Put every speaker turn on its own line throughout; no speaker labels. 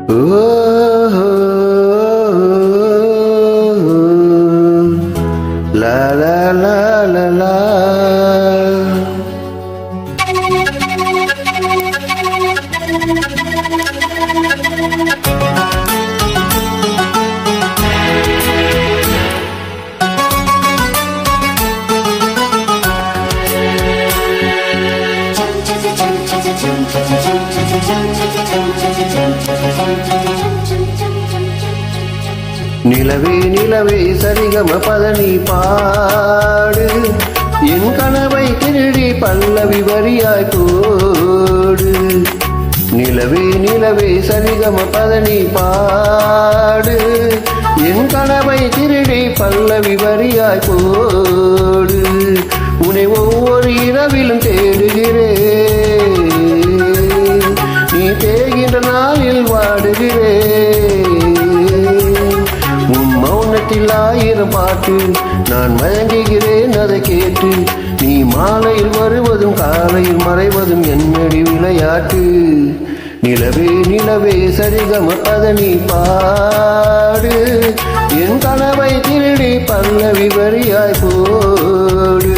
La la la la la. நிலவே நிலவே சரிகம பதனி பாடு என் கனவை திருடி பல்லவி வரியாய் போடு. நிலவே நிலவே சரிகம பதனி பாடு என் கனவை திருடி பல்லவி வரியாய் போடு. உன்னை ஒவ்வொரு இரவிலும் தேடுகிறேன், நீ தேகின்ற நாளில் வாடுகிறேன். உன் மௌனத்தில் ஆயிரம் பாட்டு நான் மயங்குகிறேன் அதை கேட்டு. நீ மாலையில் வருவதும் காலையில் மறைவதும் என்னடி விளையாட்டு. நிலவே நிலவே சரிகம பதனி பாடு என் கனவை திருடி பல்லவி வரியாய் போடு.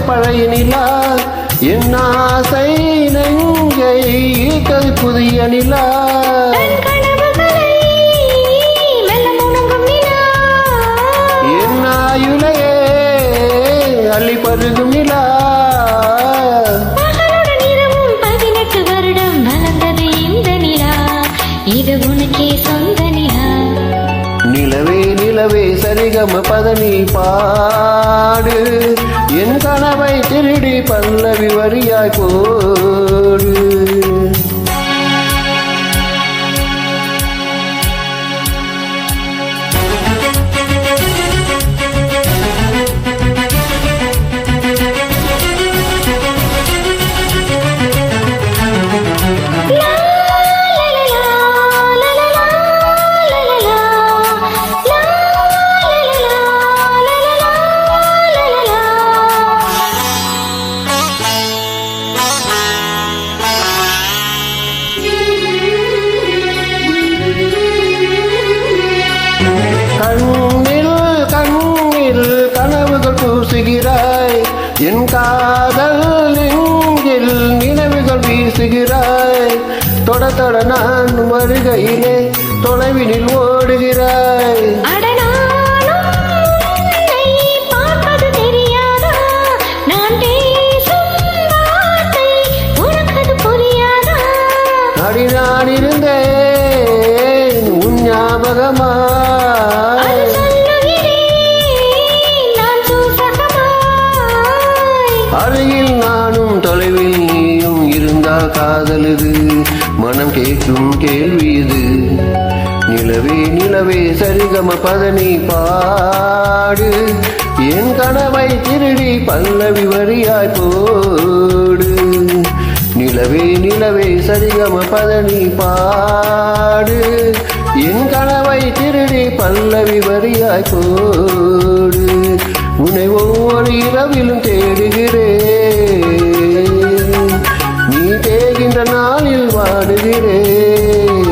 பழைய நிலா என் ஆசை நெஞ்சை ஈர்த்தது புதிய நிலா. என் ஆயுளையே அள்ளி பருகும் நிலா.
18 வருடம் வளர்ந்தது இந்த நிலா, இது உனக்கே சொந்த நிலா.
நிலவே நிலவே சரிகம பதனி பாடு என் கனவை திருடி பல்லவி வரியாய் போடு. கண்ணில் கனவுகள் பூசுகிறாய், என் காதல் நெஞ்சில் நினைவுகள் வீசுகிறாய். தொட தொட நான் வருகையிலே தொலைவினில் ஓடுகிறாய். அடி நான் இருந்தேன் உன் ஞாபகமா, அருகில் நானும் தொலைவில் நீயும் இருந்தால் காதல் இது, மனம் கேட்கும் கேள்வி இது. நிலவே நிலவே சரிகம பதனி பாடு என் கனவை திருடி பல்லவி வரியாய் போடு. நிலவே நிலவே சரிகம பதனி பாடு என் கனவை திருடி பல்லவி வரியாய் போடு. உன்னை ஒவ்வொரு இரவிலும் தேடுகிறேன், நீ தேகின்ற நாளில் வாடுகிறேன்.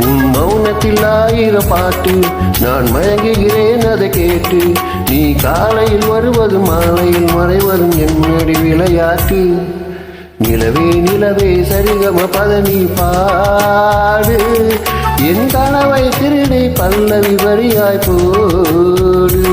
உன் மௌனத்தில் ஆயிரம் பாட்டு நான் மயங்குகிறேன் அதை கேட்டு. நீ காலையில் வருவதும் மாலையில் மறைவதும் என்னடி விளையாட்டு. நிலவே நிலவே சரிகம பதனி பாடு என் கனவை திருடி பல்லவி வரியாய் போடு.